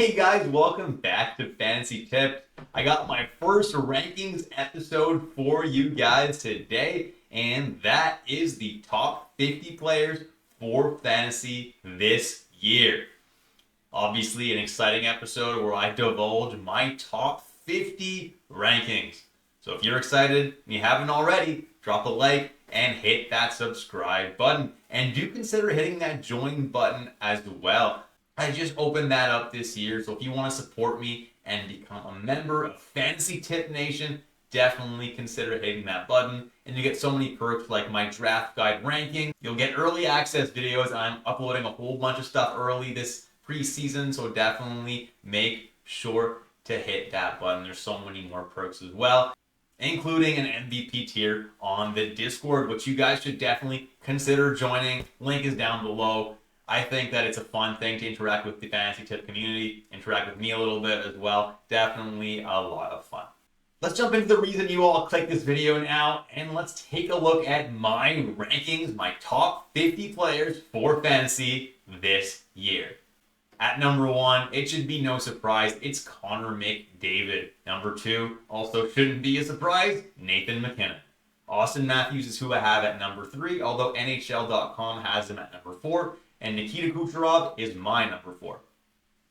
Hey guys, welcome back to Fantasy Tips. I got my first rankings episode for you guys today, and that is the top 50 players for fantasy this year. Obviously, an exciting episode where I divulge my top 50 rankings. So if you're excited and you haven't already, drop a like and hit that subscribe button. And do consider hitting that join button as well. I just opened that up this year, so if you want to support me and become a member of Fantasy Tip Nation, definitely consider hitting that button. And you get so many perks like my draft guide ranking. You'll get early access videos. I'm uploading a whole bunch of stuff early this preseason, so definitely make sure to hit that button. There's so many more perks as well, including an MVP tier on the Discord, which you guys should definitely consider joining. Link is down below. I think that it's a fun thing to interact with the Fantasy Tip community, interact with me a little bit as well. Definitely a lot of fun. Let's jump into the reason you all clicked this video now, and let's take a look at my rankings, my top 50 players for fantasy this year. At number 1, it should be no surprise, it's Connor McDavid. Number 2, also shouldn't be a surprise, Nathan McKinnon. Austin Matthews is who I have at number 3, although NHL.com has him at number 4. And Nikita Kucherov is my number 4.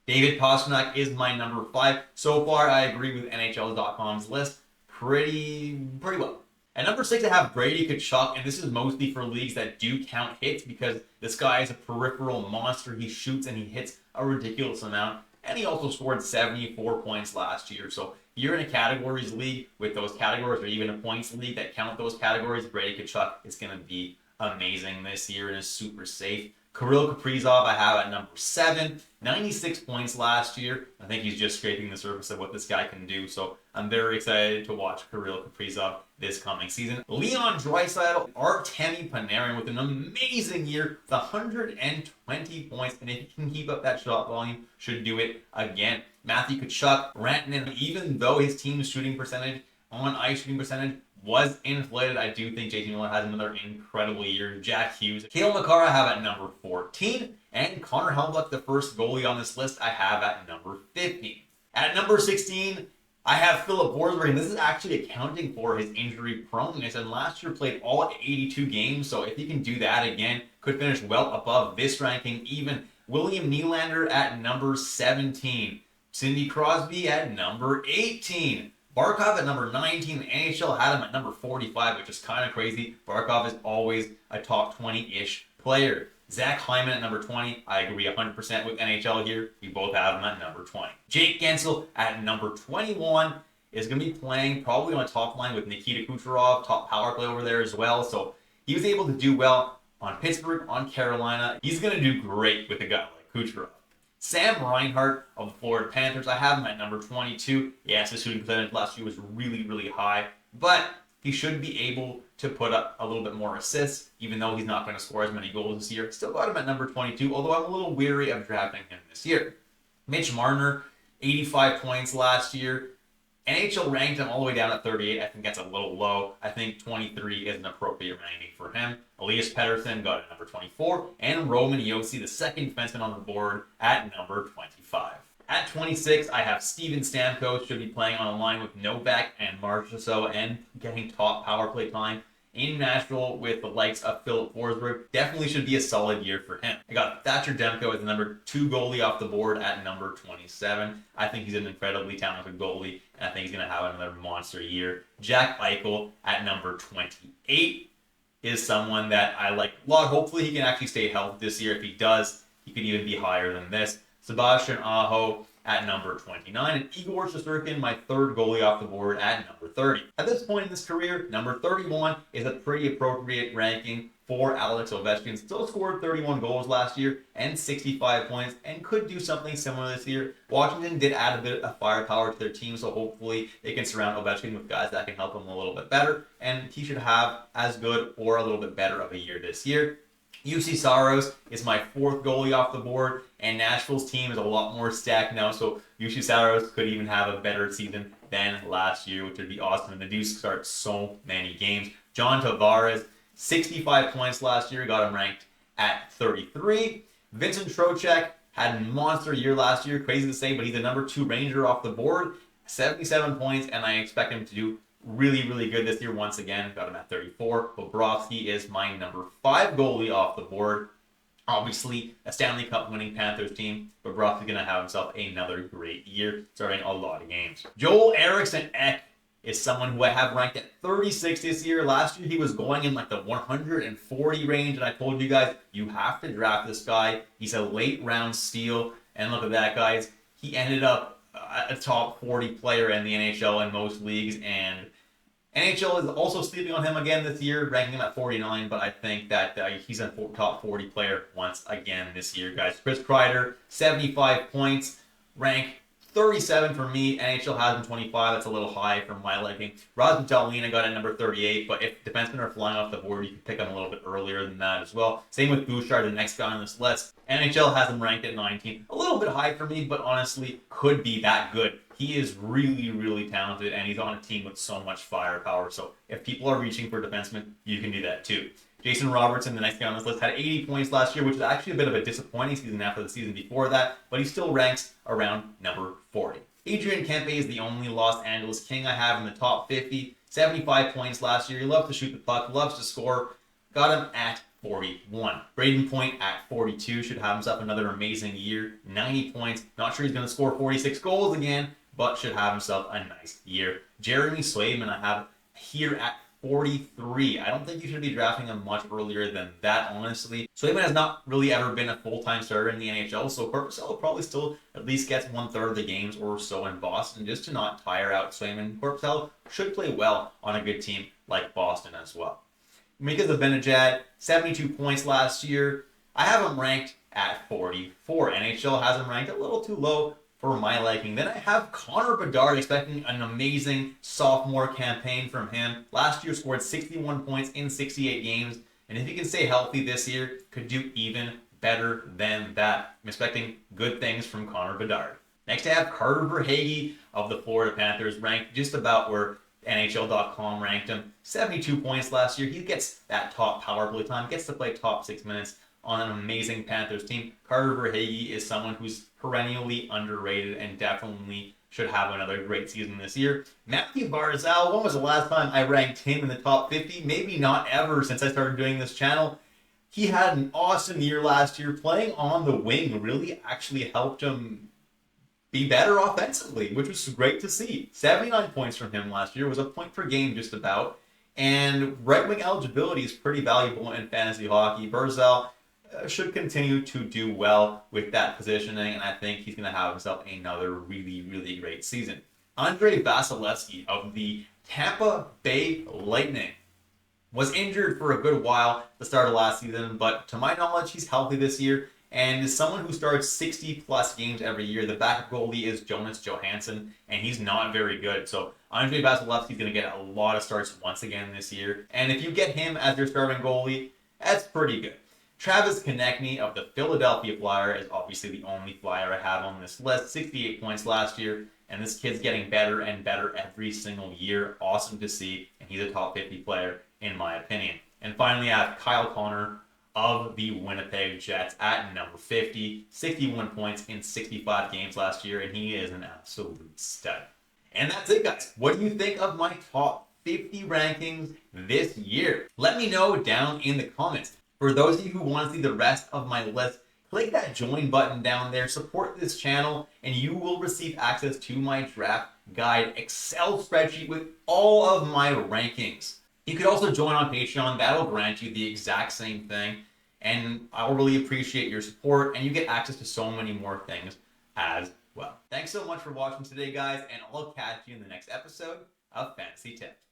David Pastrnak is my number 5. So far, I agree with NHL.com's list pretty well. At number 6, I have Brady Tkachuk, and this is mostly for leagues that do count hits because this guy is a peripheral monster. He shoots and he hits a ridiculous amount, and he also scored 74 points last year. So if you're in a categories league with those categories, or even a points league that count those categories, Brady Tkachuk is going to be amazing this year and is super safe. Kirill Kaprizov I have at number 7, 96 points last year. I think he's just scraping the surface of what this guy can do, so I'm very excited to watch Kirill Kaprizov this coming season. Leon Draisaitl, Artemi Panarin with an amazing year with 120 points, and if he can keep up that shot volume, should do it again. Matthew Tkachuk, Rantanen, even though his team's shooting percentage, on ice shooting percentage, was inflated, I do think JT Miller has another incredible year. Jack Hughes. Cale Makar I have at number 14. And Connor Hellebuyck, the first goalie on this list, I have at number 15. At number 16, I have Philip Forsberg, and this is actually accounting for his injury proneness. And last year played all 82 games, so if he can do that again, could finish well above this ranking. Even William Nylander at number 17. Sidney Crosby at number 18. Barkov at number 19, the NHL had him at number 45, which is kind of crazy. Barkov is always a top 20-ish player. Zach Hyman at number 20, I agree 100% with NHL here. We both have him at number 20. Jake Gensel at number 21 is going to be playing probably on a top line with Nikita Kucherov, top power play over there as well. So he was able to do well on Pittsburgh, on Carolina. He's going to do great with a guy like Kucherov. Sam Reinhart of the Florida Panthers, I have him at number 22. Yes, his shooting percentage last year was really high, but he should be able to put up a little bit more assists, even though he's not going to score as many goals this year. Still got him at number 22, although I'm a little weary of drafting him this year. Mitch Marner, 85 points last year. NHL ranked him all the way down at 38. I think that's a little low. I think 23 is an appropriate ranking for him. Elias Pettersson got at number 24. And Roman Josi, the second defenseman on the board, at number 25. At 26, I have Steven Stamkos, should be playing on a line with Novak and Marchessault and getting top power play time in Nashville with the likes of Philip Forsberg. Definitely should be a solid year for him. I got Thatcher Demko as the number 2 goalie off the board at number 27. I think he's an incredibly talented goalie, and I think he's going to have another monster year. Jack Eichel at number 28 is someone that I like a lot. Hopefully he can actually stay healthy this year. If he does, he could even be higher than this. Sebastian Aho at number 29, and Igor Shesterkin, my third goalie off the board, at number 30. At this point in his career, number 31 is a pretty appropriate ranking for Alex Ovechkin. Still scored 31 goals last year and 65 points, and could do something similar this year. Washington did add a bit of firepower to their team, so hopefully they can surround Ovechkin with guys that can help him a little bit better, and he should have as good or a little bit better of a year this year. UC Saros is my 4th goalie off the board, and Nashville's team is a lot more stacked now, so UC Saros could even have a better season than last year, which would be awesome. And the Deuce starts so many games. John Tavares, 65 points last year, got him ranked at 33. Vincent Trocheck, had a monster year last year, crazy to say, but he's a number 2 Ranger off the board, 77 points, and I expect him to do really, really good this year once again. Got him at 34. Bobrovsky is my number 5 goalie off the board. Obviously, a Stanley Cup winning Panthers team, but Brock's going to have himself another great year, starting a lot of games. Joel Eriksson Ek is someone who I have ranked at 36 this year. Last year, he was going in like the 140 range, and I told you guys, you have to draft this guy. He's a late round steal, and look at that, guys. He ended up a top 40 player in the NHL in most leagues, and NHL is also sleeping on him again this year, ranking him at 49, but I think that he's a top 40 player once again this year, guys. Chris Kreider, 75 points, rank 37 for me. NHL has him 25. That's a little high for my liking. Rasmus Dahlin, I got at number 38, but if defensemen are flying off the board, you can pick him a little bit earlier than that as well. Same with Bouchard, the next guy on this list. NHL has him ranked at 19. A little bit high for me, but honestly, could be that good. He is really, really talented, and he's on a team with so much firepower. So if people are reaching for defensemen, you can do that too. Jason Robertson, the next guy on this list, had 80 points last year, which is actually a bit of a disappointing season after the season before that, but he still ranks around number 40. Adrian Kempe is the only Los Angeles King I have in the top 50. 75 points last year. He loves to shoot the puck, loves to score. Got him at 41. Braden Point at 42 should have himself another amazing year. 90 points. Not sure he's going to score 46 goals again, but should have himself a nice year. Jeremy Swayman I have here at 43. I don't think you should be drafting him much earlier than that, honestly. Swayman has not really ever been a full-time starter in the NHL, so Korpisalo probably still at least gets 1/3 of the games or so in Boston, just to not tire out Swayman. Korpisalo should play well on a good team like Boston as well. Mika Zibanejad, 72 points last year. I have him ranked at 44. NHL has him ranked a little too low for my liking. Then I have Connor Bedard, expecting an amazing sophomore campaign from him. Last year scored 61 points in 68 games, and if he can stay healthy this year, could do even better than that. I'm expecting good things from Connor Bedard. Next I have Carter Verhaeghe of the Florida Panthers, ranked just about where NHL.com ranked him. 72 points last year. He gets that top power play time, gets to play top 6 minutes on an amazing Panthers team. Carter Verhaeghe is someone who's perennially underrated and definitely should have another great season this year. Matthew Barzal, when was the last time I ranked him in the top 50? Maybe not ever since I started doing this channel. He had an awesome year last year. Playing on the wing really actually helped him be better offensively, which was great to see. 79 points from him last year, was a point per game just about. And right wing eligibility is pretty valuable in fantasy hockey. Barzal should continue to do well with that positioning, and I think he's going to have himself another really, really great season. Andrei Vasilevsky of the Tampa Bay Lightning was injured for a good while at the start of last season, but to my knowledge, he's healthy this year and is someone who starts 60-plus games every year. The backup goalie is Jonas Johansson, and he's not very good. So Andrei Vasilevsky is going to get a lot of starts once again this year, and if you get him as your starting goalie, that's pretty good. Travis Konechny of the Philadelphia Flyer is obviously the only Flyer I have on this list. 68 points last year, and this kid's getting better and better every single year. Awesome to see, and he's a top 50 player in my opinion. And finally, I have Kyle Connor of the Winnipeg Jets at number 50. 61 points in 65 games last year, and he is an absolute stud. And that's it, guys. What do you think of my top 50 rankings this year? Let me know down in the comments. For those of you who want to see the rest of my list, click that join button down there, support this channel, and you will receive access to my draft guide Excel spreadsheet with all of my rankings. You could also join on Patreon. That'll grant you the exact same thing, and I'll really appreciate your support, and you get access to so many more things as well. Thanks so much for watching today, guys, and I'll catch you in the next episode of Fantasy Tips.